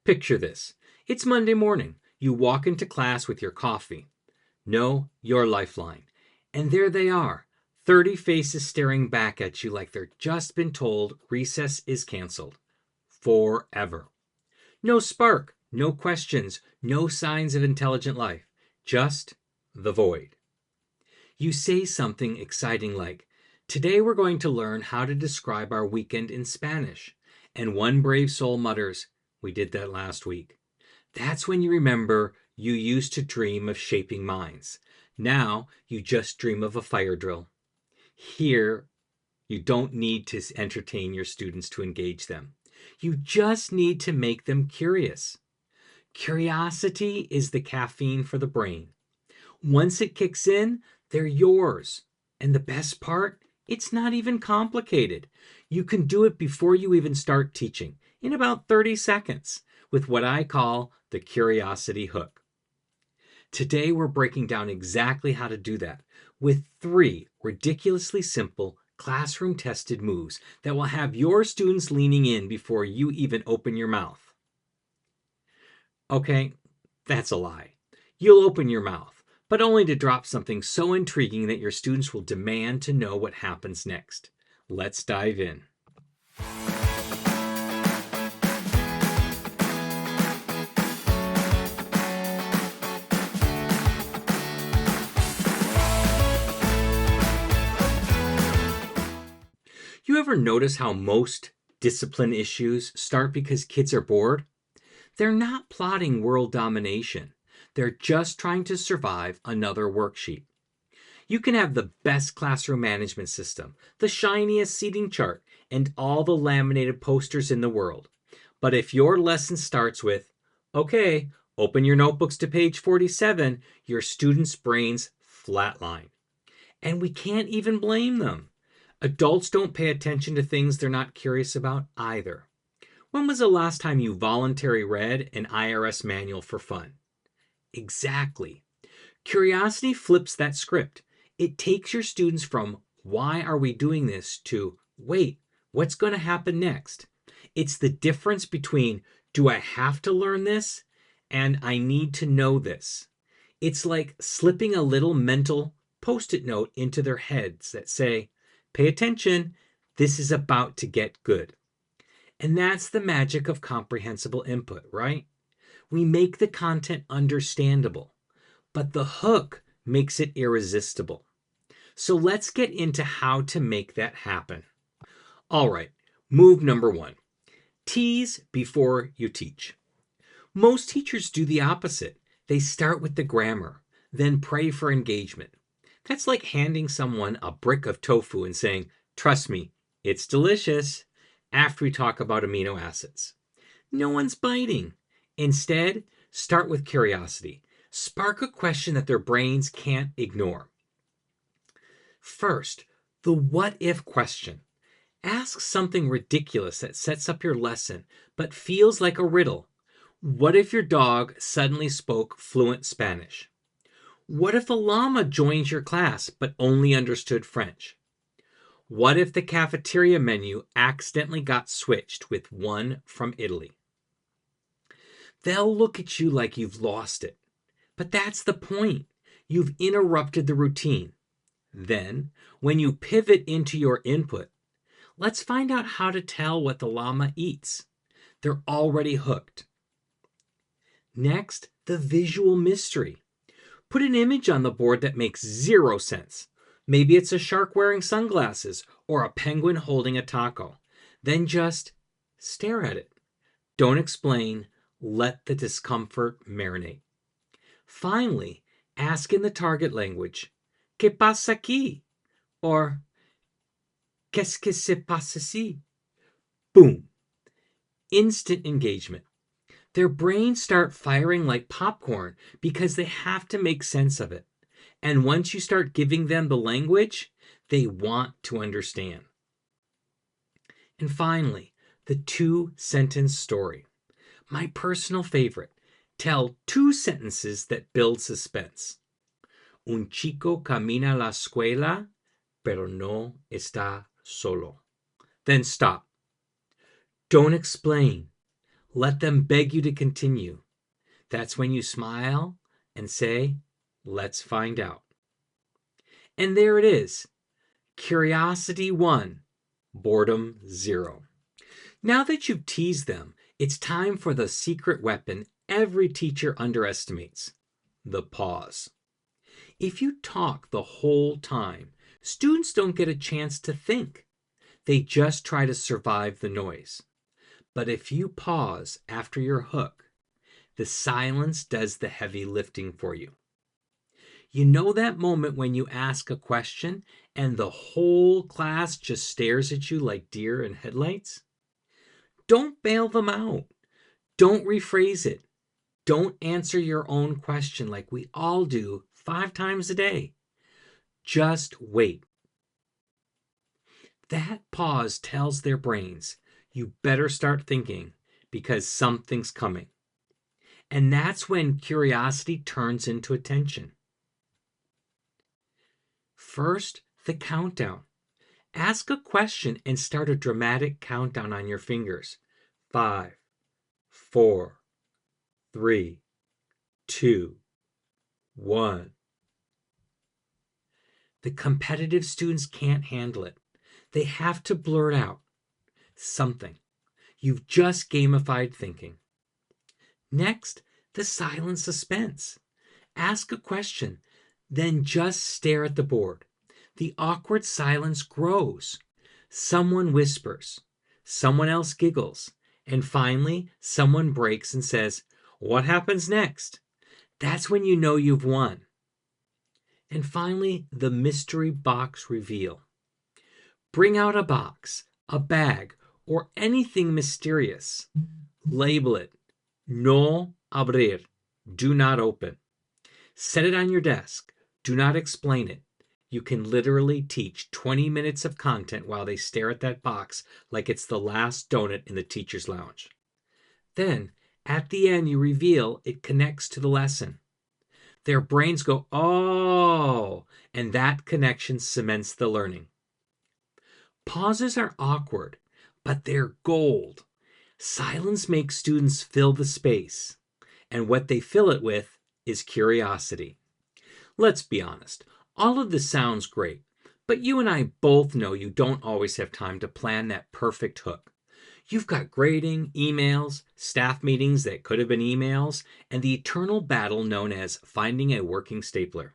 Picture this. It's Monday morning. You walk into class with your coffee. No, your lifeline. And there they are, 30 faces staring back at you like they're just been told recess is canceled. Forever. No spark, no questions, no signs of intelligent life. Just the void. You say something exciting like, "Today we're going to learn how to describe our weekend in Spanish." And one brave soul mutters, "We did that last week." That's when you remember you used to dream of shaping minds. Now you just dream of a fire drill. Here, you don't need to entertain your students to engage them. You just need to make them curious. Curiosity is the caffeine for the brain. Once it kicks in, they're yours. And the best part, it's not even complicated. You can do it before you even start teaching, in about 30 seconds, with what I call the curiosity hook. Today, we're breaking down exactly how to do that with 3 ridiculously simple classroom-tested moves that will have your students leaning in before you even open your mouth. Okay, that's a lie. You'll open your mouth, but only to drop something so intriguing that your students will demand to know what happens next. Let's dive in. You ever notice how most discipline issues start because kids are bored? They're not plotting world domination. They're just trying to survive another worksheet. You can have the best classroom management system, the shiniest seating chart, and all the laminated posters in the world. But if your lesson starts with, "Okay, open your notebooks to page 47, your students' brains flatline. And we can't even blame them. Adults don't pay attention to things they're not curious about either. When was the last time you voluntarily read an IRS manual for fun? Exactly. Curiosity flips that script. It takes your students from, "Why are we doing this?" to, "Wait, what's going to happen next?" It's the difference between, "Do I have to learn this?" and "I need to know this." It's like slipping a little mental post-it note into their heads that say, "Pay attention, this is about to get good." And that's the magic of comprehensible input, right? We make the content understandable, but the hook makes it irresistible. So let's get into how to make that happen. All right, move number 1. Tease before you teach. Most teachers do the opposite. They start with the grammar, then pray for engagement. That's like handing someone a brick of tofu and saying, "Trust me, it's delicious," after we talk about amino acids. No one's biting. Instead, start with curiosity. Spark a question that their brains can't ignore. First, the what if question. Ask something ridiculous that sets up your lesson but feels like a riddle. What if your dog suddenly spoke fluent Spanish? What if a llama joins your class but only understood French? What if the cafeteria menu accidentally got switched with one from Italy? They'll look at you like you've lost it. But that's the point. You've interrupted the routine. Then, when you pivot into your input, let's find out how to tell what the llama eats. They're already hooked. Next, the visual mystery. Put an image on the board that makes 0 sense. Maybe it's a shark wearing sunglasses or a penguin holding a taco. Then just stare at it. Don't explain. Let the discomfort marinate. Finally, ask in the target language, "¿Qué pasa aquí?" or "Qu'est-ce que se passe ici?" Boom. Instant engagement. Their brains start firing like popcorn because they have to make sense of it. And once you start giving them the language, they want to understand. And finally, the 2-sentence story. My personal favorite. Tell 2 sentences that build suspense. Un chico camina a la escuela, pero no está solo. Then stop. Don't explain. Let them beg you to continue. That's when you smile and say, let's find out. And there it is. Curiosity 1, boredom 0. Now that you've teased them, it's time for the secret weapon every teacher underestimates, the pause. If you talk the whole time, students don't get a chance to think. They just try to survive the noise. But if you pause after your hook, the silence does the heavy lifting for you. You know that moment when you ask a question and the whole class just stares at you like deer in headlights? Don't bail them out. Don't rephrase it. Don't answer your own question like we all do 5 times a day. Just wait. That pause tells their brains, you better start thinking because something's coming. And that's when curiosity turns into attention. First, the countdown. Ask a question and start a dramatic countdown on your fingers. 5, 4, 3, 2, 1. The competitive students can't handle it. They have to blurt out something. You've just gamified thinking. Next, the silent suspense. Ask a question, then just stare at the board. The awkward silence grows. Someone whispers, someone else giggles, and finally, someone breaks and says, "What happens next?" That's when you know you've won. And finally, the mystery box reveal. Bring out a box, a bag, or anything mysterious. Label it, no abrir, do not open. Set it on your desk. Do not explain it. You can literally teach 20 minutes of content while they stare at that box like it's the last donut in the teacher's lounge. Then, at the end, you reveal it connects to the lesson. Their brains go, oh, and that connection cements the learning. Pauses are awkward, but they're gold. Silence makes students fill the space, and what they fill it with is curiosity. Let's be honest, all of this sounds great, but you and I both know you don't always have time to plan that perfect hook. You've got grading, emails, staff meetings that could have been emails, and the eternal battle known as finding a working stapler.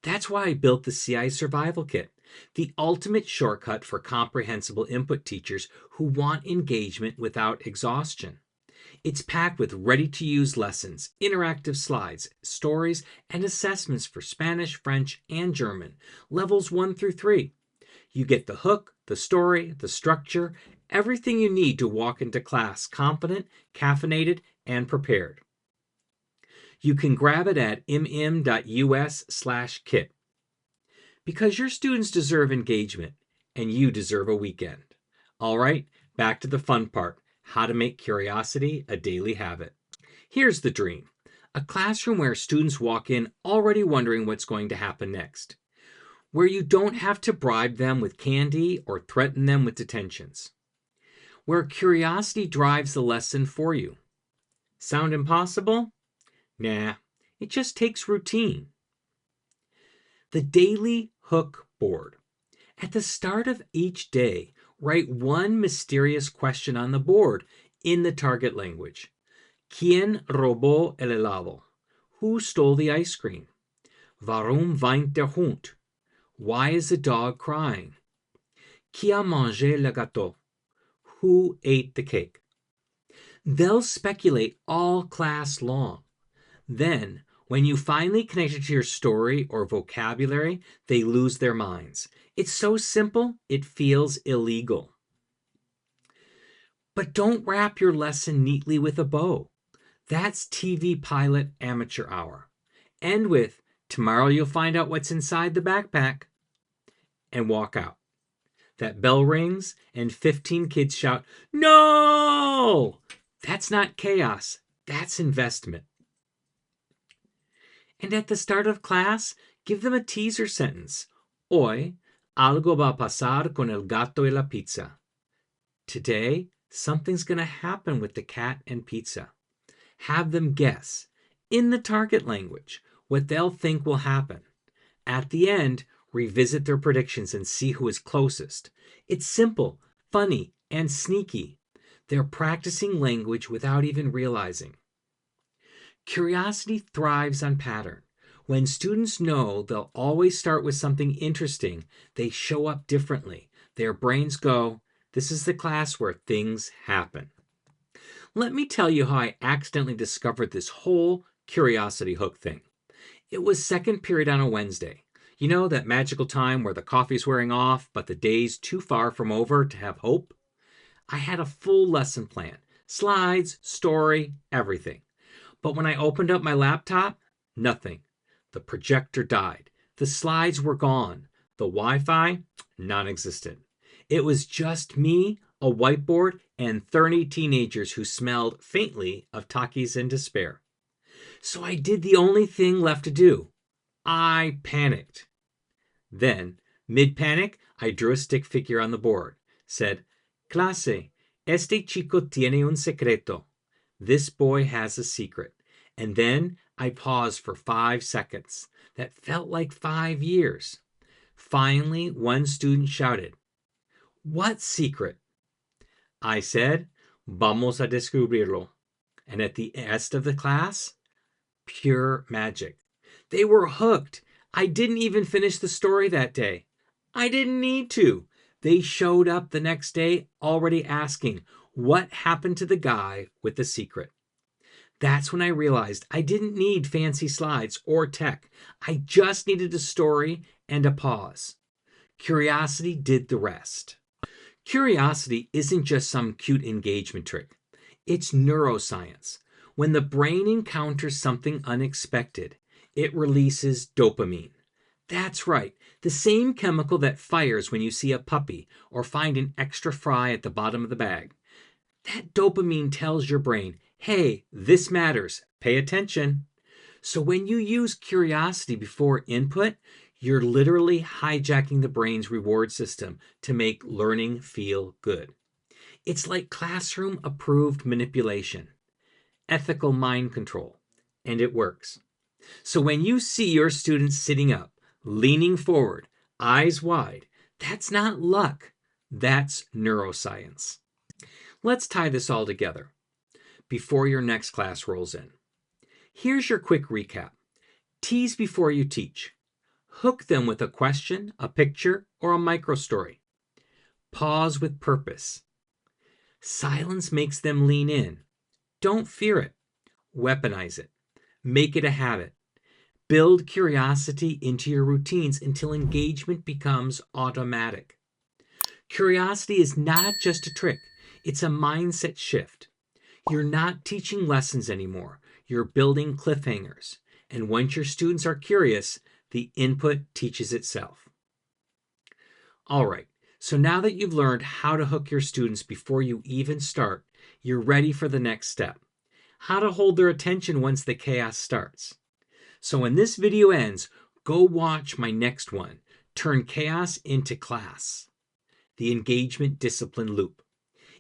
That's why I built the CI Survival Kit, the ultimate shortcut for comprehensible input teachers who want engagement without exhaustion. It's packed with ready-to-use lessons, interactive slides, stories, and assessments for Spanish, French, and German, levels 1 through 3. You get the hook, the story, the structure, everything you need to walk into class confident, caffeinated, and prepared. You can grab it at mm.us/kit. Because your students deserve engagement, and you deserve a weekend. All right, back to the fun part. How to make curiosity a daily habit. Here's the dream. A classroom where students walk in already wondering what's going to happen next. Where you don't have to bribe them with candy or threaten them with detentions. Where curiosity drives the lesson for you. Sound impossible? Nah, it just takes routine. The daily hook board. At the start of each day, write one mysterious question on the board in the target language. ¿Quién robó el helado? Who stole the ice cream? Warum weint der Hund? Why is the dog crying? Qui a mangé le gâteau? Who ate the cake? They'll speculate all class long. Then, when you finally connect it to your story or vocabulary, they lose their minds. It's so simple, it feels illegal. But don't wrap your lesson neatly with a bow. That's TV pilot amateur hour. End with, tomorrow you'll find out what's inside the backpack, and walk out. That bell rings and 15 kids shout, no! That's not chaos, that's investment. And at the start of class, give them a teaser sentence. Hoy, algo va a pasar con el gato y la pizza. Today, Something's going to happen with the cat and pizza. Have them guess, in the target language, what they'll think will happen. At the end, revisit their predictions and see who is closest. It's simple, funny, and sneaky. They're practicing language without even realizing. Curiosity thrives on pattern. When students know they'll always start with something interesting, they show up differently. Their brains go, this is the class where things happen. Let me tell you how I accidentally discovered this whole curiosity hook thing. It was second period on a Wednesday. You know, that magical time where the coffee's wearing off, but the day's too far from over to have hope? I had a full lesson plan, slides, story, everything. But when I opened up my laptop, nothing. The projector died. The slides were gone. The Wi-Fi, non-existent. It was just me, a whiteboard, and 30 teenagers who smelled faintly of Takis and despair. So I did the only thing left to do. I panicked. Then, mid-panic, I drew a stick figure on the board, said, Clase, este chico tiene un secreto. This boy has a secret. And then I paused for 5 seconds. That felt like 5 years. Finally, one student shouted, What secret? I said, Vamos a descubrirlo. And at the rest of the class, pure magic. They were hooked. I didn't even finish the story that day. I didn't need to. They showed up the next day already asking, what happened to the guy with the secret? That's when I realized I didn't need fancy slides or tech. I just needed a story and a pause. Curiosity did the rest. Curiosity isn't just some cute engagement trick. It's neuroscience. When the brain encounters something unexpected, it releases dopamine. That's right, the same chemical that fires when you see a puppy or find an extra fry at the bottom of the bag. That dopamine tells your brain, hey, this matters, pay attention. So when you use curiosity before input, you're literally hijacking the brain's reward system to make learning feel good. It's like classroom-approved manipulation, ethical mind control, and it works. So when you see your students sitting up, leaning forward, eyes wide, that's not luck, that's neuroscience. Let's tie this all together before your next class rolls in. Here's your quick recap. Tease before you teach. Hook them with a question, a picture, or a microstory. Pause with purpose. Silence makes them lean in. Don't fear it. Weaponize it. Make it a habit. Build curiosity into your routines until engagement becomes automatic. Curiosity is not just a trick. It's a mindset shift. You're not teaching lessons anymore. You're building cliffhangers. And once your students are curious, the input teaches itself. All right, so now that you've learned how to hook your students before you even start, you're ready for the next step. How to hold their attention once the chaos starts. So when this video ends, go watch my next one, Turn Chaos into Class. The Engagement Discipline Loop.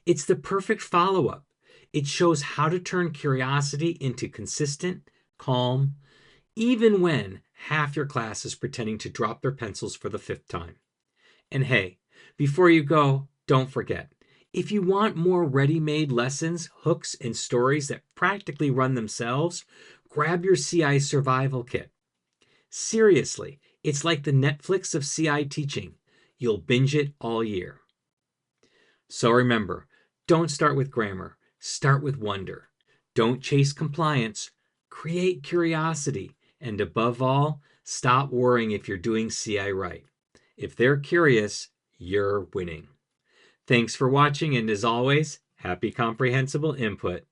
It's the perfect follow-up. It shows how to turn curiosity into consistent, calm, even when half your class is pretending to drop their pencils for the 5th time. And hey, before you go, don't forget, if you want more ready-made lessons, hooks, and stories that practically run themselves, grab your CI Survival Kit. Seriously, it's like the Netflix of CI teaching. You'll binge it all year. So remember, don't start with grammar. Start with wonder. Don't chase compliance. Create curiosity. And above all, stop worrying if you're doing CI right. If they're curious, you're winning. Thanks for watching, and as always, happy comprehensible input.